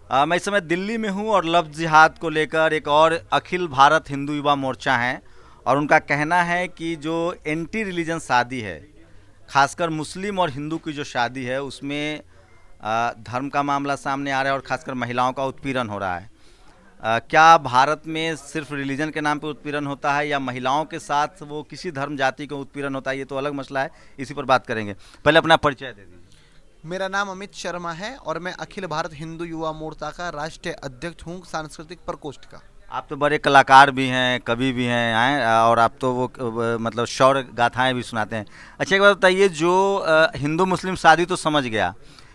मैं इस समय दिल्ली में हूँ और लफ्ज़ जिहाद को लेकर एक और अखिल भारत हिंदू युवा मोर्चा है और उनका कहना है कि जो एंटी रिलीजन शादी है, खासकर मुस्लिम और हिंदू की जो शादी है उसमें धर्म का मामला सामने आ रहा है और खासकर महिलाओं का उत्पीड़न हो रहा है। क्या भारत में सिर्फ रिलीजन के नाम पे उत्पीड़न होता है या महिलाओं के साथ वो किसी धर्म जाति का उत्पीड़न होता है, ये तो अलग मसला है, इसी पर बात करेंगे। पहले अपना परिचय दे दीजिए। मेरा नाम अमित शर्मा है और मैं अखिल भारत हिंदू युवा मोर्चा का राष्ट्रीय अध्यक्ष हूँ, सांस्कृतिक प्रकोष्ठ का। आप तो बड़े कलाकार भी हैं, कवि भी हैं, आए और आप तो वो मतलब शौर्य गाथाएं भी सुनाते हैं। अच्छा एक बात बताइए, जो हिंदू मुस्लिम शादी तो समझ गया,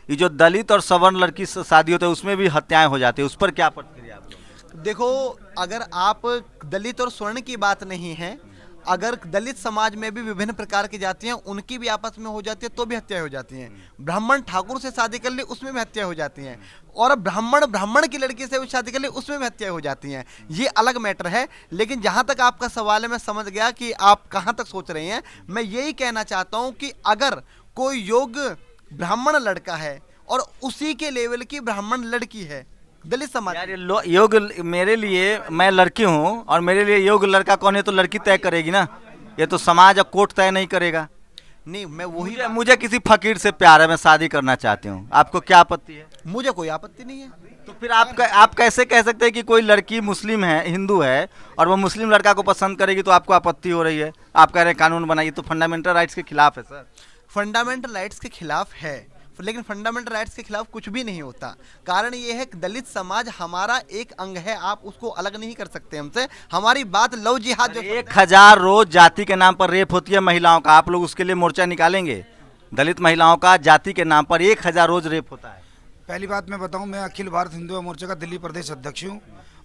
ये जो दलित और सवर्ण लड़की से शादी होती है उसमें भी हत्याएं हो जाती है, उस पर क्या प्रतिक्रिया आप लोग? देखो, अगर आप दलित और स्वर्ण की बात नहीं है, अगर दलित समाज में भी विभिन्न प्रकार की जातियां उनकी भी आपस में हो जाती है तो भी हत्या हो जाती हैं। ब्राह्मण ठाकुर से शादी कर ले उसमें भी हत्या हो जाती हैं, और ब्राह्मण ब्राह्मण की लड़की से भी शादी कर ले उसमें भी हत्या हो जाती हैं। ये अलग मैटर है। लेकिन जहां तक आपका सवाल है, मैं समझ गया कि आप कहां तक सोच रहे हैं। मैं यही कहना चाहता हूं कि अगर कोई योग्य ब्राह्मण लड़का है और उसी के लेवल की ब्राह्मण लड़की है, दलित समाज यार ये योग्य, मेरे लिए मैं लड़की हूँ और मेरे लिए योग्य लड़का कौन है तो लड़की तय करेगी ना, ये तो समाज और कोर्ट तय नहीं करेगा। नहीं, मैं वही मुझे किसी फकीर से प्यार है, मैं शादी करना चाहती हूँ, आपको क्या आपत्ति है? मुझे कोई आपत्ति नहीं है। तो फिर आप कैसे कह सकते हैं कि कोई लड़की मुस्लिम है, हिंदू है और वो मुस्लिम लड़का को पसंद करेगी तो आपको आपत्ति हो रही है? आप कह रहे हैं कानून बनाइए, तो फंडामेंटल राइट्स के खिलाफ है सर। फंडामेंटल राइट्स के खिलाफ है, लेकिन फंडामेंटल राइट्स के खिलाफ कुछ भी नहीं होता। कारण ये है कि दलित समाज हमारा एक अंग है, आप उसको अलग नहीं कर सकते हमसे। हमारी बात लव जिहाद जो 1000 रोज जाति के नाम पर रेप होती है महिलाओं का, आप लोग उसके लिए मोर्चा निकालेंगे? दलित महिलाओं का जाति के नाम पर 1000 रोज रेप होता है। पहली बात मैं बताऊं, मैं अखिल भारत हिंदू मोर्चा का दिल्ली प्रदेश अध्यक्ष हूं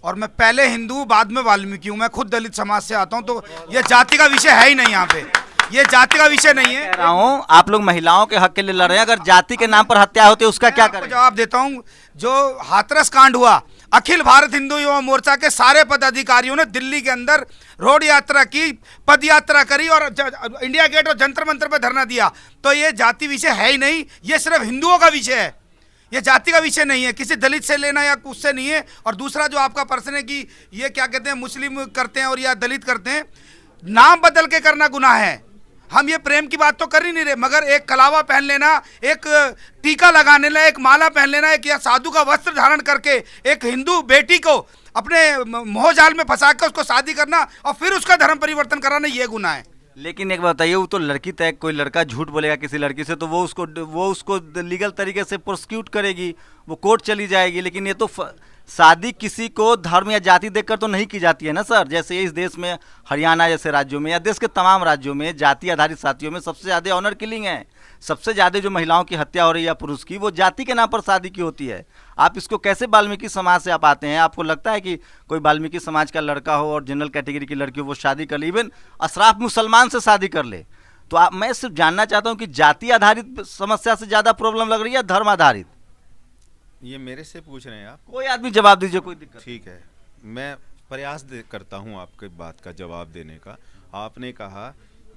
और मैं पहले हिंदू बाद में वाल्मीकि हूं। मैं खुद दलित समाज से आता हूं, तो ये जाति का विषय है ही नहीं। यहाँ पे ये जाति का विषय नहीं है। कह रहा हूं आप लोग महिलाओं के हक के लिए लड़ रहे हैं, अगर जाति के नाम पर हत्या होती है उसका क्या करें? जवाब देता हूं। जो हाथरस कांड हुआ, अखिल भारत हिंदू युवा मोर्चा के सारे पदाधिकारियों ने दिल्ली के अंदर रोड यात्रा की, पद यात्रा करी और इंडिया गेट और जंतर मंतर पर धरना दिया। तो ये जाति विषय है ही नहीं, ये सिर्फ हिंदुओं का विषय है, ये जाति का विषय नहीं है, किसी दलित से लेना या उससे नहीं है। और दूसरा जो आपका प्रश्न है कि ये क्या कहते हैं, मुस्लिम करते हैं और या दलित करते हैं, नाम बदल के करना गुनाह है। हम ये प्रेम की बात तो कर ही नहीं रहे, मगर एक कलावा पहन लेना, एक टीका लगाने लेना, एक माला पहन लेना, एक या साधु का वस्त्र धारण करके एक हिंदू बेटी को अपने मोहजाल में फंसा के उसको शादी करना और फिर उसका धर्म परिवर्तन कराना, ये गुनाह है। लेकिन एक बात बताइए, वो तो लड़की तय, कोई लड़का झूठ बोलेगा किसी लड़की से तो वो उसको लीगल तरीके से प्रोसिक्यूट करेगी, वो कोर्ट चली जाएगी। लेकिन ये तो शादी किसी को धर्म या जाति देखकर तो नहीं की जाती है ना सर। जैसे इस देश में हरियाणा जैसे राज्यों में या देश के तमाम राज्यों में जाति आधारित शादियों में सबसे ज़्यादा ऑनर किलिंग है। सबसे ज़्यादा जो महिलाओं की हत्या हो रही है या पुरुष की, वो जाति के नाम पर शादी की होती है। आप इसको कैसे, वाल्मीकि समाज से आप आते हैं, आपको लगता है कि कोई वाल्मीकि समाज का लड़का हो और जनरल कैटेगरी की लड़की हो वो शादी कर ले, इवन अशराफ मुसलमान से शादी कर ले? तो मैं सिर्फ जानना चाहता हूँ कि जाति आधारित समस्या से ज़्यादा प्रॉब्लम लग रही है धर्म आधारित? ये मेरे से पूछ रहे हैं आप? कोई आदमी जवाब दीजिए, कोई दिक्कत। ठीक है, मैं प्रयास करता हूँ आपके बात का जवाब देने का। आपने कहा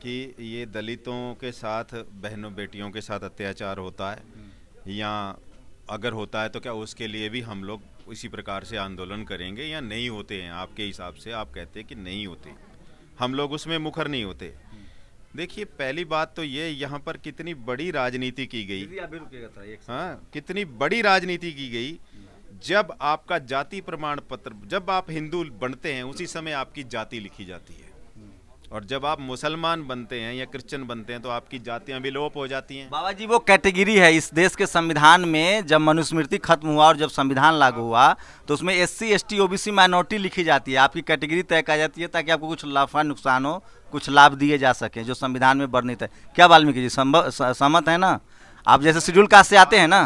कि ये दलितों के साथ, बहनों बेटियों के साथ अत्याचार होता है, या अगर होता है तो क्या उसके लिए भी हम लोग इसी प्रकार से आंदोलन करेंगे या नहीं होते हैं? आपके हिसाब से आप कहते हैं कि नहीं होते, हम लोग उसमें मुखर नहीं होते। देखिए, पहली बात तो ये, यहाँ पर कितनी बड़ी राजनीति की गई। हाँ, कितनी बड़ी राजनीति की गई। जब आपका जाति प्रमाण पत्र, जब आप हिंदू बनते हैं उसी समय आपकी जाति लिखी जाती है, और जब आप मुसलमान बनते हैं या क्रिश्चियन बनते हैं तो आपकी जातियां विलोप हो जाती हैं। बाबा जी, वो कैटेगरी है इस देश के संविधान में। जब मनुस्मृति खत्म हुआ और जब संविधान लागू हुआ तो उसमें SC ST OBC माइनॉरिटी लिखी जाती है, आपकी कैटेगरी तय की जाती है ताकि आपको कुछ लाफा नुकसान हो, कुछ लाभ दिए जा सके जो संविधान में वर्णित है। क्या वाल्मीकि जी सहमत है ना? आप जैसे शेड्यूल कास्ट से आते हैं ना।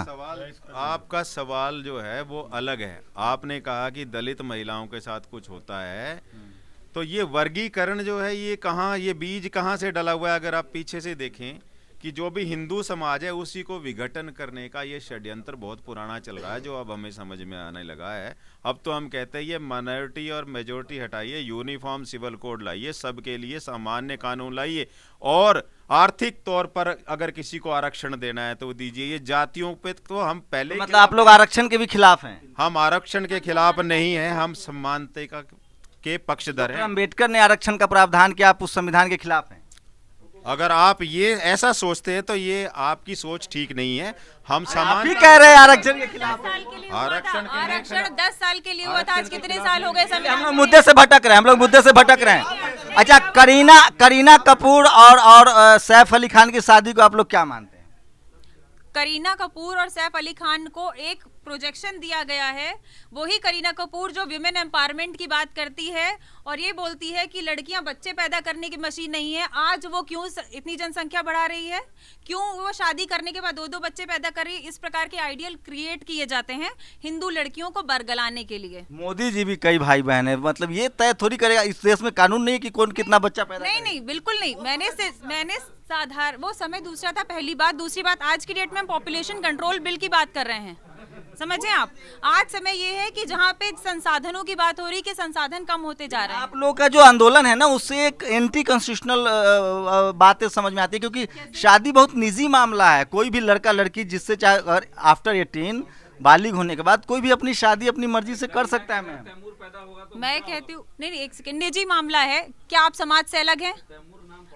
आपका सवाल जो है वो अलग है। आपने कहा कि दलित महिलाओं के साथ कुछ होता है, तो ये वर्गीकरण जो है ये कहाँ, ये बीज कहाँ से डला हुआ है? अगर आप पीछे से देखें कि जो भी हिंदू समाज है उसी को विघटन करने का ये षड्यंत्र बहुत पुराना चल रहा है, जो अब हमें समझ में आने लगा है। अब तो हम कहते हैं ये माइनॉरिटी और मेजॉरिटी हटाइए, यूनिफॉर्म सिविल कोड लाइए, सबके लिए सामान्य कानून लाइए, और आर्थिक तौर पर अगर किसी को आरक्षण देना है तो दीजिए। ये जातियों पे तो हम पहले तो मतलब आप लोग आरक्षण के भी खिलाफ हैं? हम आरक्षण के खिलाफ नहीं है, हम समानता के पक्षधर हैं। अम्बेडकर ने आरक्षण का प्रावधान किया, आप उस संविधान के खिलाफ हैं? अगर आप ये ऐसा सोचते हैं तो ये आपकी सोच ठीक नहीं है। हम समान भी कह रहे हैं आरक्षण के खिलाफ। आरक्षण 10 साल के लिए हुआ था, आज कितने साल हो गए हम लोग मुद्दे से भटक रहे हैं, हम लोग मुद्दे से भटक रहे हैं। अच्छा, करीना कपूर और सैफ अली खान की शादी को आप लोग क्या मानते हैं? करीना कपूर और सैफ अली खान को एक प्रोजेक्शन दिया गया है। वही करीना कपूर जो विमेन एम्पावरमेंट की बात करती है और ये बोलती है कि लड़कियां बच्चे पैदा करने की मशीन नहीं है। आज वो क्यों इतनी जनसंख्या बढ़ा रही है, क्यों वो शादी करने के बाद 2-2 बच्चे पैदा कर रही है? इस प्रकार के आइडियल क्रिएट किए जाते हैं हिंदू लड़कियों को बरगलाने के लिए। मोदी जी भी कई भाई बहन है, मतलब ये तय थोड़ी करेगा, इस देश में कानून नहीं है कि कौन कितना बच्चा पैदा नहीं नहीं, बिल्कुल नहीं। मैंने साधारण, वो समय दूसरा था, पहली बात। दूसरी बात, आज की डेट में हम पॉपुलेशन कंट्रोल बिल की बात कर रहे हैं, समझे आप? आज समय ये है कि जहाँ पे संसाधनों की बात हो रही कि संसाधन कम होते जा रहे हैं। आप लोग का जो आंदोलन है ना, उससे एक एंटी कॉन्स्टिट्यूशनल बातें समझ में आती है, क्योंकि शादी बहुत निजी मामला है। कोई भी लड़का लड़की जिससे चाहे, अगर आफ्टर 18 बालिग होने के बाद कोई भी अपनी शादी अपनी मर्जी से कर सकता है। मैं कहती हूँ नहीं, एक सेकंड, निजी मामला है। क्या आप समाज से अलग हैं?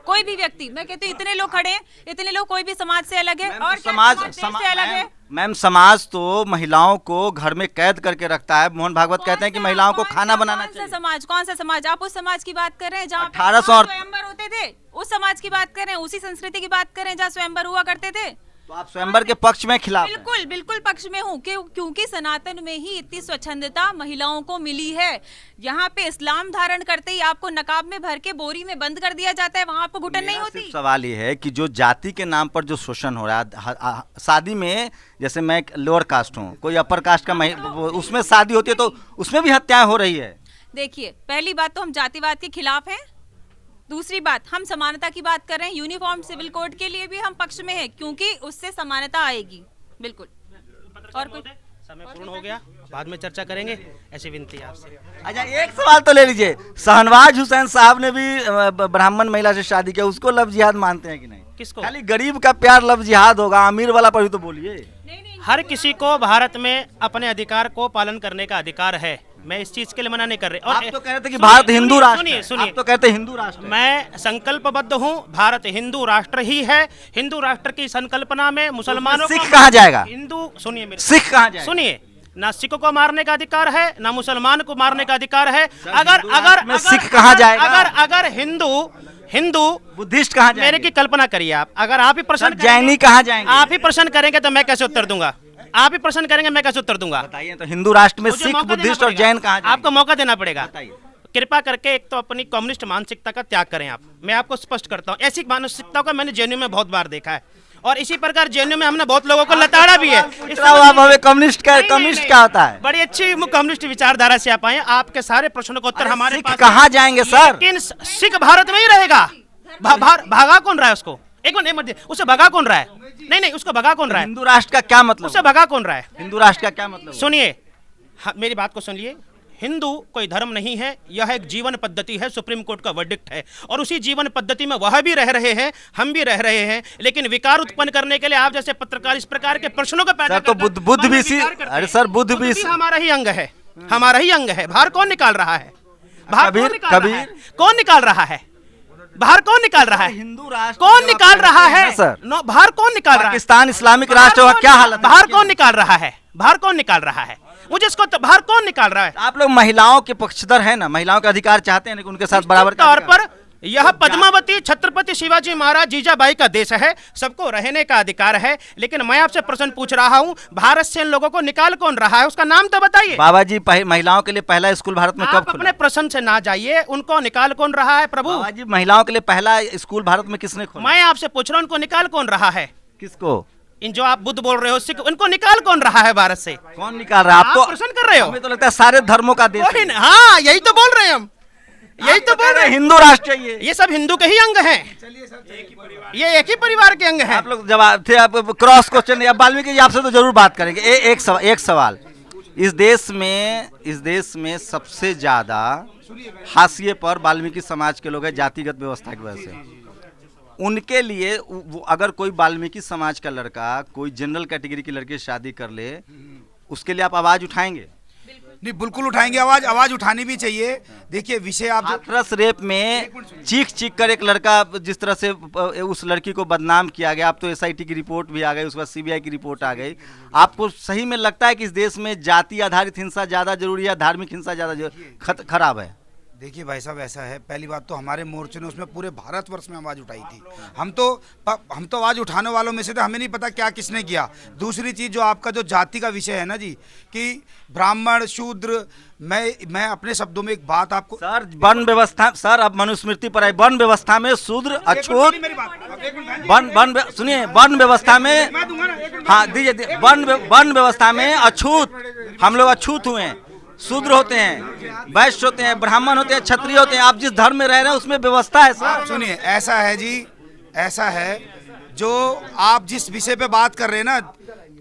कोई भी व्यक्ति, मैं कहती हूँ इतने लोग खड़े हैं, इतने लोग, कोई भी समाज से अलग है? और समाज से अलग है? मैम, समाज तो महिलाओं को घर में कैद करके रखता है। मोहन भागवत कहते हैं कि महिलाओं को खाना बनाना चाहिए। कौन सा समाज? आप उस समाज की बात कर रहे हैं जहाँ 1800 स्वयंवर होते थे? उस समाज की बात कर रहे हैं, उसी संस्कृति की बात कर रहे हैं जहाँ स्वयंवर हुआ करते थे? तो आप स्वयंवर के पक्ष में खिलाफ हैं? बिल्कुल बिल्कुल पक्ष में हूँ, क्योंकि सनातन में ही इतनी स्वच्छंदता महिलाओं को मिली है। यहाँ पे इस्लाम धारण करते ही आपको नकाब में भर के बोरी में बंद कर दिया जाता है, वहाँ आपको घुटन नहीं होती। सवाल ये है कि जो जाति के नाम पर जो शोषण हो रहा है शादी में, जैसे मैं लोअर कास्ट हूँ, कोई अपर कास्ट का उसमें शादी होती है तो उसमें भी हत्याएं हो रही है। देखिए, पहली बात तो हम जातिवाद के खिलाफ हैं। दूसरी बात, हम समानता की बात कर रहे हैं। यूनिफॉर्म सिविल कोड के लिए भी हम पक्ष में हैं, क्योंकि उससे समानता आएगी। बिल्कुल। और कुछ? समय पूर्ण हो गया, बाद में चर्चा करेंगे, ऐसी विनती है आपसे। अच्छा, एक सवाल तो ले लीजिए, शहनवाज हुसैन साहब ने भी ब्राह्मण महिला से शादी किया, उसको लव जिहाद मानते हैं कि नहीं? किसको? खाली गरीब का प्यार लव जिहाद होगा, अमीर वाला पर भी तो बोलिए। हर किसी को भारत में अपने अधिकार को पालन करने का अधिकार है, मैं इस चीज के लिए मना नहीं कर रहे। और आप तो कह रहे थे कि भारत हिंदू राष्ट्र है। सुनिए, आप तो कहते हैं हिंदू राष्ट्र है। मैं संकल्पबद्ध हूँ, भारत हिंदू राष्ट्र ही है। हिंदू राष्ट्र की संकल्पना में मुसलमानों को, सिख कहाँ जाएगा? हिंदू, सुनिए मेरे, सिख कहाँ जाएगा? सुनिए, ना सिखों को मारने का अधिकार है, ना मुसलमान को मारने का अधिकार है। अगर सिख कहाँ जाएगा? अगर हिंदू बुद्धिस्ट कहाँ जाएंगे? मेरे की कल्पना करिए आप, अगर आप ही प्रश्न जैनी कहाँ जाएंगे? आप ही प्रश्न करेंगे तो मैं कैसे उत्तर दूंगा? आप ही प्रश्न करेंगे, मैं कैसे उत्तर दूंगा? बताइए तो, हिंदू राष्ट्र में मुझे सिख, मौका देना बुद्धिस्ट और पड़ेगा। जैन कहाँ जाएंगे? आपको मौका देना पड़ेगा। बताइए। कृपा करके एक तो अपनी कम्युनिस्ट मानसिकता का त्याग करें आप। मैं आपको स्पष्ट करता हूँ, ऐसी मानसिकता को मैंने जेएनयू में बहुत बार देखा है, और इसी प्रकार जेएनयू में हमने बहुत लोगों को लताड़ा भी है। कम्युनिस्ट क्या होता है? बड़ी अच्छी कम्युनिस्ट विचारधारा से आप आए, आपके सारे प्रश्नों का उत्तर हमारे पास कहाँ जाएंगे सर? लेकिन सिख भारत में ही रहेगा। भागा कौन रहा है उसको? एक मिनट, उसे भगा कौन रहा है? नहीं, उसको भगा कौन रहा है? हिंदू राष्ट्र का क्या मतलब? उसे भगा कौन रहा है? हिंदू राष्ट्र का क्या मतलब? सुनिए, मेरी बात को सुनिए। हिंदू कोई धर्म नहीं है, यह एक जीवन पद्धति है, सुप्रीम कोर्ट का वर्डिक्ट है, और उसी जीवन पद्धति में वह भी रह रहे हैं, हम भी रह रहे हैं। लेकिन विकार उत्पन्न करने के लिए आप जैसे पत्रकार इस प्रकार के प्रश्नों को पैदा तो बुद्ध भी इसी, अरे सर, बुद्ध भी हमारा ही अंग है, हमारा ही अंग है। बाहर कौन निकाल रहा है? बाहर कौन निकाल रहा है? बाहर कौन निकाल रहा है? हिंदू राष्ट्र कौन निकाल रहा है सर? बाहर कौन निकाल रहा है? पाकिस्तान इस्लामिक राष्ट्र का क्या हालत है? बाहर कौन निकाल रहा है? बाहर कौन निकाल रहा है? मुझे इसको तो बाहर कौन निकाल रहा है? आप लोग महिलाओं के पक्षधर हैं ना, महिलाओं के अधिकार चाहते हैं, लेकिन उनके साथ बराबर तौर पर यह पद्मावती छत्रपति शिवाजी महाराज जीजाबाई का देश है, सबको रहने का अधिकार है। लेकिन मैं आपसे प्रश्न पूछ रहा हूँ, भारत से इन लोगों को निकाल कौन रहा है? उसका नाम तो बताइए। बाबा जी, महिलाओं के लिए पहला स्कूल भारत में कब खुला? अपने प्रश्न से ना जाइए, उनको निकाल कौन रहा है प्रभु? बाबा जी, महिलाओं के लिए पहला स्कूल भारत में किसने खोला? मैं आपसे पूछ रहा हूँ, उनको निकाल कौन रहा है? किसको? इन जो आप बुद्ध बोल रहे हो, सिख, उनको निकाल कौन रहा है भारत से? कौन निकाल रहा है? आप तो प्रश्न कर रहे हो। हमें तो लगता है सारे धर्मों का देश है। हाँ, यही तो बोल रहे हैं हम, यही तो बोल रहे हैं, हिंदू राष्ट्र चाहिए। ये सब हिंदू के ही अंग हैं, ये एक ही परिवार के अंग हैं। आप लोग जवाब थे, आप क्रॉस क्वेश्चन या वाल्मीकि जी आपसे तो जरूर बात करेंगे। एक सवाल, इस देश में सबसे ज्यादा हाशिए पर वाल्मीकि समाज के लोग हैं जातिगत व्यवस्था की वजह से। उनके लिए अगर कोई वाल्मीकि समाज का लड़का कोई जनरल कैटेगरी की लड़की से शादी कर ले, उसके लिए आप आवाज उठाएंगे? नहीं, बिल्कुल उठाएंगे आवाज उठानी भी चाहिए। देखिए विषय आप हाथरस रेप में चीख कर एक लड़का जिस तरह से उस लड़की को बदनाम किया गया, अब तो एसआईटी की रिपोर्ट भी आ गई, उसके बाद सीबीआई की रिपोर्ट आ गई। आपको सही में लगता है कि इस देश में जाति आधारित हिंसा ज़्यादा जरूरी है, धार्मिक हिंसा ज़्यादा खराब है? देखिए भाई साहब, ऐसा है, पहली बात तो हमारे मोर्चे ने उसमें पूरे भारतवर्ष में आवाज़ उठाई थी। हम तो आवाज़ उठाने वालों में से थे, हमें नहीं पता क्या किसने किया। दूसरी चीज़ जो आपका जो जाति का विषय है ना जी, कि ब्राह्मण शूद्र, मैं अपने शब्दों में एक बात आपको सर, वन व्यवस्था, सर अब मनुस्मृति पर है, वन व्यवस्था में शूद्र अछूत, सुनिए, वन व्यवस्था में, हाँ दीजिए, वन व्यवस्था में अछूत, हम लोग अछूत हुए हैं, शूद्र होते हैं, वैश्य होते हैं, ब्राह्मण होते हैं, क्षत्रिय होते हैं। आप जिस धर्म में रह रहे हैं उसमें व्यवस्था है सर। सुनिए, ऐसा है जी, ऐसा है, जो आप जिस विषय पे बात कर रहे हैं ना,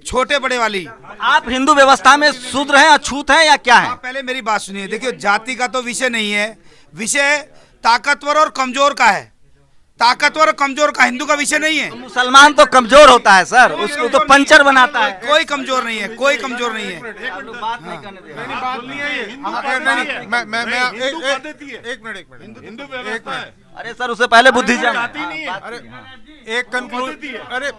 छोटे बड़े वाली, आप हिंदू व्यवस्था में शूद्र हैं, अछूत हैं या क्या है? आप पहले मेरी बात सुनिए। देखिए, जाति का तो विषय नहीं है, विषय ताकतवर और कमजोर का है। ताकतवर और कमजोर का हिंदू का विषय नहीं है। मुसलमान तो कमजोर होता है सर, उसको तो पंचर बनाता है। कोई कमजोर नहीं है, कोई कमजोर नहीं है। बात नहीं करने दे रहे। अरे सर, उससे पहले बुद्धिज्म। एक कंक्लूजन, अरे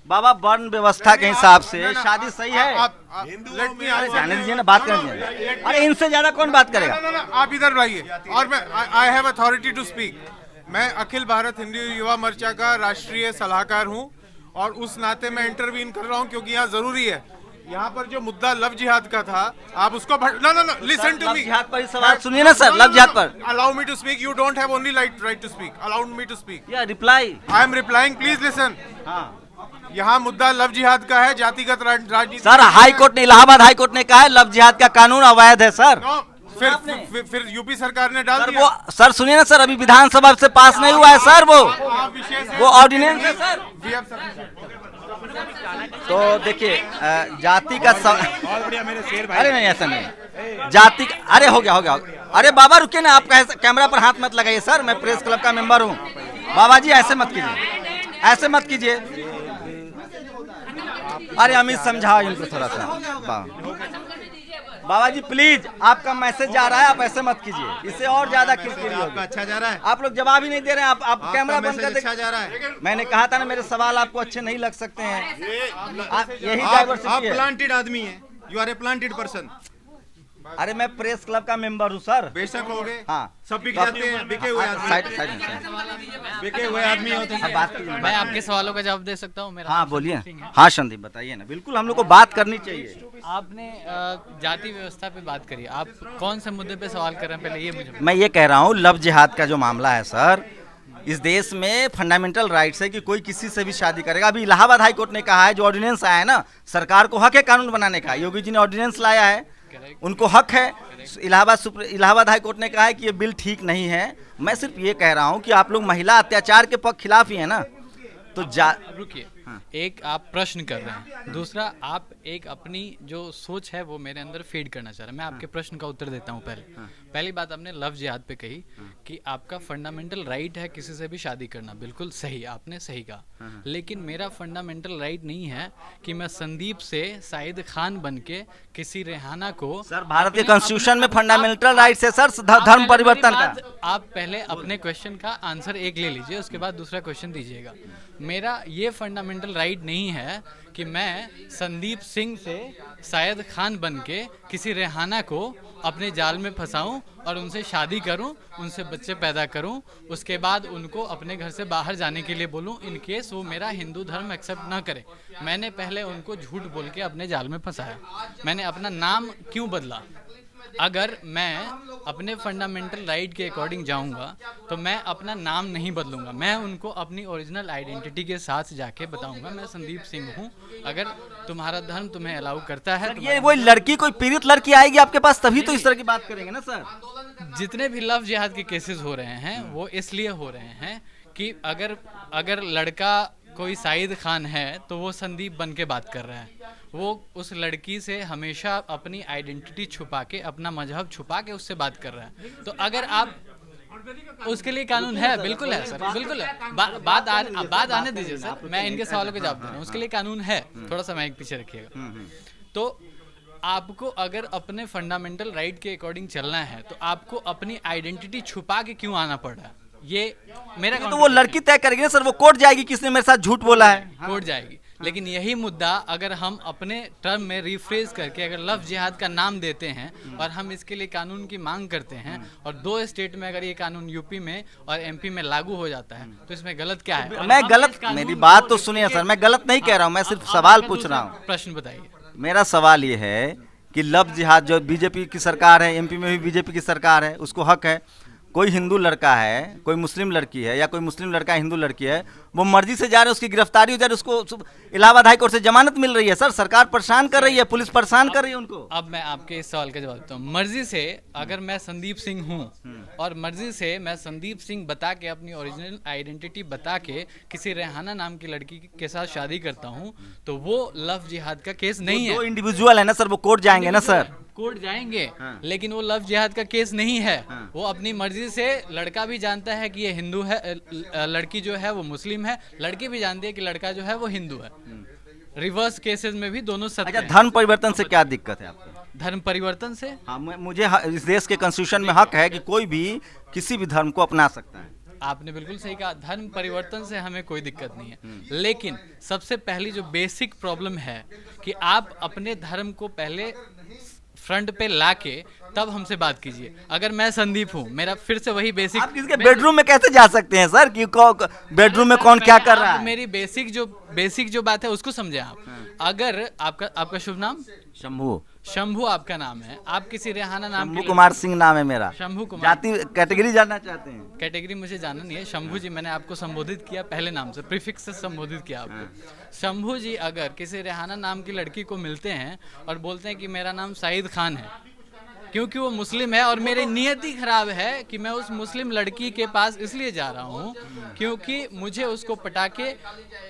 बाबा वन व्यवस्था के हिसाब से शादी सही है? अरे जाने दीजिए ना, बात करने दीजिए। अरे इनसे ज्यादा कौन बात करेगा? आप इधर लाइए। और मैं I have authority to speak. मैं अखिल भारत हिंदू युवा मोर्चा का राष्ट्रीय सलाहकार हूं और उस नाते मैं इंटरवीन कर रहा हूं क्योंकि यहाँ जरूरी है। यहाँ पर जो मुद्दा लव जिहाद का था, आप उसको नो लिसन टू मी। जिहाद पर सवाल सुनिए ना सर, लव जिहाद पर। Allow me to speak, you don't have only right to speak, allow me to speak. या reply, I am replying, please listen. हाँ यहाँ मुद्दा लव जिहाद का है, जातिगत राजनीति। सर, हाई कोर्ट ने, इलाहाबाद हाई कोर्ट ने कहा है लव जिहाद का कानून अवैध है सर। फिर यूपी सरकार ने डाल सर दिया। वो, सर सुनिए ना सर, अभी विधानसभा से पास नहीं हुआ है सर, वो ऑर्डिनेंस है सर। तो देखिए, जाति का अरे नहीं, ऐसा नहीं, जाति, अरे हो गया। अरे बाबा रुकिए ना, आप कैमरा पर हाथ मत लगाइए सर, मैं प्रेस क्लब का मेंबर हूँ। बाबा जी ऐसे मत कीजिए, ऐसे मत कीजिए। अरे अमित समझाओ इनको थोड़ा सा। बाबा जी प्लीज, आपका मैसेज जा रहा है, आप ऐसे मत कीजिए, इससे और ज्यादा किरकिरी होगी। अच्छा जा रहा है, आप लोग जवाब ही नहीं दे रहे हैं। आप कैमरा बंद कर अच्छा जा रहा है। मैंने कहा था ना, मेरे सवाल आपको अच्छे नहीं लग सकते हैं। यही आप डाइवर्सिटी है। प्लांटेड आदमी हैं, you are a planted person. अरे मैं प्रेस क्लब का मेंबर हूँ सर। बेशक हो गए, हाँ, सब बिक जाते हैं, बिके हुए आदमी, बिके हुए आदमी होते हैं। बात कीजिए। मैं आपके सवालों का जवाब दे सकता हूँ? मेरा हाँ बोलिए। हाँ संदीप बताइए ना, बिल्कुल हम लोग को बात करनी चाहिए। आपने जाति व्यवस्था पे बात करी, आप कौन से मुद्दे पे सवाल कर रहे हैं पहले ये मुझे मैं ये कह रहा हूँ, लव जिहाद का जो मामला है सर, इस देश में फंडामेंटल राइट्स है कि कोई किसी से भी शादी करेगा। अभी इलाहाबाद हाई कोर्ट ने कहा है, जो ऑर्डिनेंस आया है ना, सरकार को हक है कानून बनाने का। योगी जी ने ऑर्डिनेंस लाया है, उनको हक है। इलाहाबाद हाई कोर्ट ने कहा है कि ये बिल ठीक नहीं है। मैं सिर्फ ये कह रहा हूँ कि आप लोग महिला अत्याचार के खिलाफ ही है ना, तो रुकिए। एक आप प्रश्न कर रहे हैं, दूसरा आप एक अपनी जो सोच है वो मेरे अंदर फीड करना चाह रहे हैं। मैं आपके प्रश्न का उत्तर देता हूँ। पहली बात आपने लव जिहाद पे कही कि आपका फंडामेंटल राइट है किसी से भी शादी करना, बिल्कुल सही, आपने सही कहा। लेकिन मेरा फंडामेंटल राइट नहीं है कि मैं संदीप से साइद खान बन के किसी रेहाना को। सर भारत के कॉन्स्टिट्यूशन में फंडामेंटल राइट्स है सर, धर्म परिवर्तन का। आप पहले अपने क्वेश्चन का आंसर एक ले लीजिए, उसके बाद दूसरा क्वेश्चन दीजिएगा। मेरा ये फंडामेंटल राइट नहीं है कि मैं संदीप सिंह से सायद खान बन के किसी रेहाना को अपने जाल में फंसाऊं और उनसे शादी करूं, उनसे बच्चे पैदा करूं, उसके बाद उनको अपने घर से बाहर जाने के लिए बोलूं, इन केस वो मेरा हिंदू धर्म एक्सेप्ट ना करे। मैंने पहले उनको झूठ बोल के अपने जाल में फंसाया। मैंने अपना नाम क्यों बदला? अगर मैं अपने फंडामेंटल राइट के अकॉर्डिंग जाऊंगा तो मैं अपना नाम नहीं बदलूंगा, मैं उनको अपनी ओरिजिनल आइडेंटिटी के साथ जाके बताऊंगा मैं संदीप सिंह हूं, अगर तुम्हारा धर्म तुम्हें अलाउ करता है। ये वही लड़की, कोई पीड़ित लड़की आएगी आपके पास तभी तो इस तरह की बात करेंगे ना सर। जितने भी लव जिहाद के केसेस हो रहे हैं वो इसलिए हो रहे हैं कि अगर लड़का कोई साइद खान है तो वो संदीप बन के बात कर रहा है, वो उस लड़की से हमेशा अपनी आइडेंटिटी छुपा के, अपना मजहब छुपा के उससे बात कर रहा है। तो अगर आप उसके लिए कानून है, बिल्कुल है सर, बिल्कुल है। बात आने दीजिए सर, मैं इनके सवालों के जवाब दे रहा हूँ। उसके लिए कानून है, थोड़ा सा माइक पीछे रखिएगा। तो आपको अगर अपने फंडामेंटल राइट के अकॉर्डिंग चलना है तो आपको अपनी आइडेंटिटी छुपा के क्यों आना पड़ रहा है, ये मेरा तो वो लड़की तय करेगी ना सर, वो कोर्ट जाएगी किसने मेरे साथ झूठ बोला है, कोर्ट जाएगी। लेकिन यही मुद्दा अगर हम अपने टर्म में रिफ्रेज करके अगर लव जिहाद का नाम देते हैं और हम इसके लिए कानून की मांग करते हैं और 2 स्टेट में अगर ये कानून यूपी में और एमपी में लागू हो जाता है तो इसमें गलत क्या है? मैं गलत, मेरी बात तो सुनिए सर, मैं गलत नहीं कह रहा हूँ, मैं सिर्फ सवाल पूछ रहा हूँ। प्रश्न बताइए। मेरा सवाल ये है कि लव जिहाद जो बीजेपी की सरकार है, एमपी में भी बीजेपी की सरकार है, उसको हक है। कोई हिंदू लड़का है, कोई मुस्लिम लड़की है, या कोई मुस्लिम लड़का हिंदू लड़की है, वो मर्जी से जा रहे हैं, उसकी गिरफ्तारी हो जा रही है, उसको इलाहाबाद हाई कोर्ट से जमानत मिल रही है। सर सरकार परेशान कर रही है, पुलिस परेशान कर रही है उनको। अब मैं आपके इस सवाल का जवाब देता हूँ। मर्जी से अगर मैं संदीप सिंह हूँ और मर्जी से मैं संदीप सिंह बता के अपनी ओरिजिनल आइडेंटिटी बता के किसी रेहाना नाम की लड़की के साथ शादी करता हूँ तो वो लव जिहाद का केस नहीं है। वो इंडिविजुअल है ना सर, वो कोर्ट जाएंगे ना सर, कोर्ट जाएंगे। लेकिन वो लव जिहाद का केस नहीं है। वो अपनी मर्जी से, लड़का भी जानता है कि ये हिंदू है, लड़की जो है वो मुस्लिम है, लड़की भी जानती है कि लड़का जो है वो हिंदू है। रिवर्स केसेस में भी दोनों सत्य हैं। धर्म परिवर्तन से क्या दिक्कत है आपको? धर्म परिवर्तन से मुझे इस देश के कॉन्स्टिट्यूशन में हक है कि कोई भी किसी भी धर्म को अपना सकता है। आपने बिल्कुल सही कहा, धर्म परिवर्तन से हमें कोई दिक्कत नहीं है। लेकिन सबसे पहली जो बेसिक प्रॉब्लम है कि आप अपने धर्म को पहले फ्रंट पे लाके तब हमसे बात कीजिए। अगर मैं संदीप हूँ, मेरा फिर से वही बेसिक, आप किसके बेडरूम में कैसे जा सकते हैं सर कि बेडरूम में कौन क्या कर रहा है? मेरी बेसिक जो बात है उसको समझे आप। अगर आपका शुभ नाम शंभू आपका नाम है, आप किसी रेहाना नाम शंभू कुमार सिंह नाम है मेरा। शंभू कुमार, जाति कैटेगरी जानना चाहते हैं? कैटेगरी मुझे जानना नहीं है। शंभू जी मैंने आपको संबोधित किया पहले नाम से, प्रीफिक्स से संबोधित किया आपको। शंभू जी अगर किसी रेहाना नाम की लड़की को मिलते हैं और बोलते हैं कि मेरा नाम साइद खान है क्योंकि वो मुस्लिम है और मेरी नियति खराब है कि मैं उस मुस्लिम लड़की के पास इसलिए जा रहा हूँ क्योंकि मुझे उसको पटा के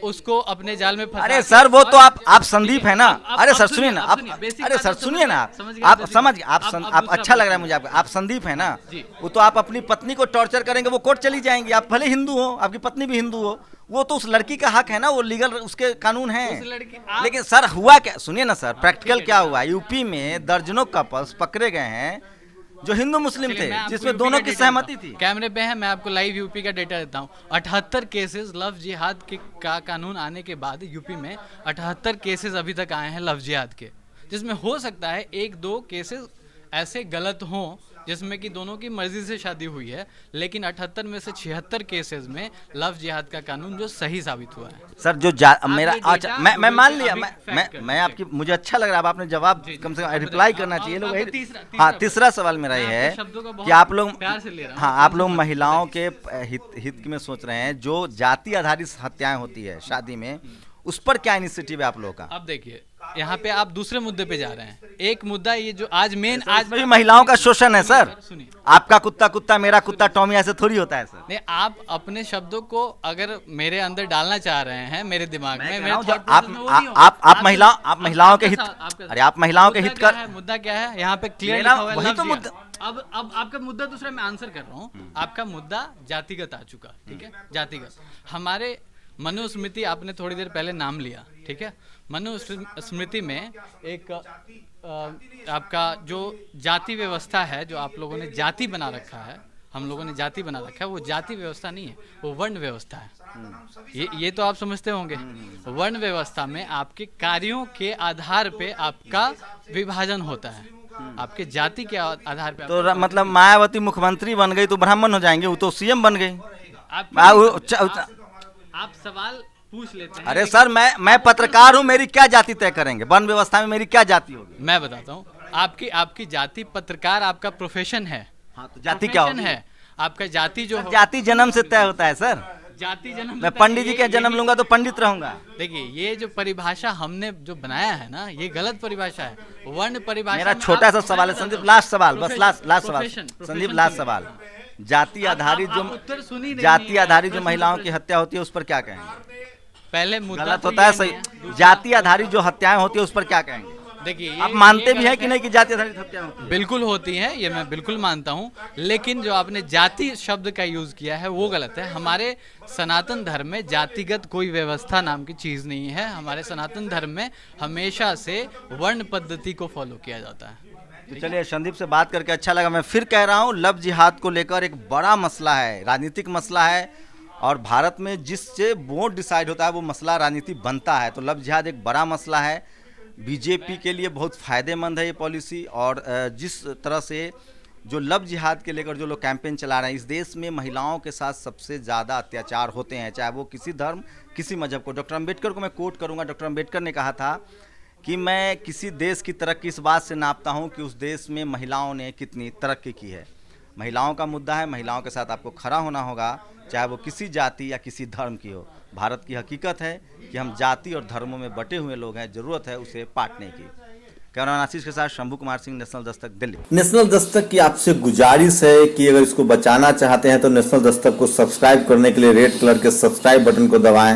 उसको अपने जाल में फंसा। अरे सर वो तो आप संदीप है ना। अरे सर सुनिए ना, अरे सर सुनिए ना, आप समझ, आप अच्छा लग रहा है मुझे आपका, आप संदीप है ना। वो तो आप अपनी पत्नी को टॉर्चर करेंगे, वो कोर्ट चली जाएंगी। आप भले हिंदू हो, आपकी पत्नी भी हिंदू हो, वो तो उस लड़की का हक है ना, वो लीगल उसके कानून है। लेकिन सर हुआ क्या, सुनिए ना सर, प्रैक्टिकल क्या हुआ। यूपी में दर्जनों कपल्स पकड़े गए हैं जो हिंदू मुस्लिम थे, जिसमें दोनों की सहमति थी। कैमरे पे है, मैं आपको लाइव यूपी का डेटा देता हूँ। 78 केसेस लव जिहाद का कानून आने के बाद यूपी में 78 केसेस अभी तक आए हैं लव जिहाद के, जिसमें हो सकता है 1-2 केसेस ऐसे गलत हों जिसमें कि दोनों की मर्जी से शादी हुई है, लेकिन 78 में से 76 केसेस में लव जिहाद का कानून जो सही साबित हुआ है। सर जो मेरा अच्छा, मैं मान लिया, मैं आपकी, मुझे अच्छा लग रहा है, आपने जवाब कम से कम रिप्लाई करना चाहिए लोग। हाँ, तीसरा सवाल मेरा ये है कि आप लोग, हाँ आप लोग महिलाओं के हित में सोच रहे हैं, जो जाति आधारित हत्याएं होती है शादी में, उस पर क्या इनिशिएटिव है आप लोगों का? अब देखिए, यहाँ पे आप दूसरे मुद्दे पे जा रहे हैं। एक मुद्दा ये जो आज भी महिलाओं का शोषण है सर। आपका कुत्ता कुत्ता, मेरा कुत्ता टॉमी, ऐसे थोड़ी होता है सर। नहीं, आप अपने शब्दों को अगर मेरे अंदर डालना चाह रहे हैं, मेरे दिमाग में, आप महिलाओं के हित, अरे आप महिलाओं के हित का मुद्दा क्या है यहाँ पे क्लियर वही तो मुद्दा। अब आपका मुद्दा दूसरा मैं आंसर कर रहा हूँ। आपका मुद्दा जातिगत आ चुका, ठीक है, जातिगत। हमारे मनुस्मृति आपने थोड़ी देर पहले नाम लिया, ठीक है। मनुस्मृति में एक आपका जो जाति व्यवस्था है, जो आप लोगों ने जाति बना रखा है, हम लोगों ने जाति बना रखा है, वो जाति व्यवस्था नहीं है, वो वर्ण व्यवस्था है। ये तो आप समझते होंगे। वर्ण व्यवस्था में आपके कार्यों के आधार पे आपका विभाजन होता है, आपके जाति के आधार पे। तो मतलब मायावती मुख्यमंत्री बन गई तो ब्राह्मण हो जाएंगे, वो तो सीएम बन गई। आप सवाल पूछ लेते हैं। अरे सर मैं पत्रकार हूँ, मेरी क्या जाति तय करेंगे? वन व्यवस्था में मेरी क्या जाति होगी? मैं बताता हूँ, आपकी आपकी जाति पत्रकार आपका प्रोफेशन है। हाँ, तो जाति क्या Profession होगी? है आपका जाति जो हो- जाति जन्म से तय होता है सर। जाति जन्म मैं देता है, पंडित जी ये- के जन्म ये- लूंगा तो पंडित रहूंगा। देखिए ये जो परिभाषा हमने जो बनाया है ना, ये गलत परिभाषा है। वर्ण परिभाषा मेरा में छोटा आप- सा सवाल है मैं संदीप, बताता हूँ। लास्ट सवाल, बस लास्ट सवाल Profession, संदीप, profession लास्ट के लिए। सवाल। जाति आधारित आप उत्तर सुन ही जो रही जाति हैं, आधारित जो प्रश्न महिलाओं उत्तर- की हत्या होती है उस पर क्या कहेंगे? पहले मुद्दा गलत तो होता है ये सही? नहीं है। दूसरा- जाति आधारित जो हत्याएं होती है उस पर क्या कहेंगे? देखिए आप ये- मानते ये भी हैं गलत कि नहीं कि जाति आधारित हत्या होती है? बिल्कुल होती हैं, ये मैं बिल्कुल मानता हूँ, लेकिन जो आपने जाति शब्द का यूज किया है वो गलत है। हमारे सनातन धर्म में जातिगत कोई व्यवस्था नाम की चीज नहीं है। हमारे सनातन धर्म में हमेशा से वर्ण पद्धति को फॉलो किया जाता है। तो चलिए, संदीप से बात करके अच्छा लगा। मैं फिर कह रहा हूँ, लव जिहाद को लेकर एक बड़ा मसला है, राजनीतिक मसला है, और भारत में जिससे वोट डिसाइड होता है वो मसला राजनीति बनता है। तो लव जिहाद एक बड़ा मसला है, बीजेपी के लिए बहुत फ़ायदेमंद है ये पॉलिसी। और जिस तरह से जो लव जिहाद के लेकर जो लोग कैंपेन चला रहे हैं, इस देश में महिलाओं के साथ सबसे ज़्यादा अत्याचार होते हैं, चाहे वो किसी धर्म किसी मजहब को। डॉक्टर अम्बेडकर को मैं कोट करूँगा। डॉक्टर अम्बेडकर ने कहा था कि मैं किसी देश की तरक्की इस बात से नापता हूँ कि उस देश में महिलाओं ने कितनी तरक्की की है। महिलाओं का मुद्दा है, महिलाओं के साथ आपको खड़ा होना होगा, चाहे वो किसी जाति या किसी धर्म की हो। भारत की हकीकत है कि हम जाति और धर्मों में बटे हुए लोग हैं, ज़रूरत है उसे पाटने की। कैमरामैन आशीष के साथ शंभू कुमार सिंह, नेशनल दस्तक, दिल्ली। नेशनल दस्तक की आपसे गुजारिश है कि अगर इसको बचाना चाहते हैं तो नेशनल दस्तक को सब्सक्राइब करने के लिए रेड कलर के सब्सक्राइब बटन को दबाएं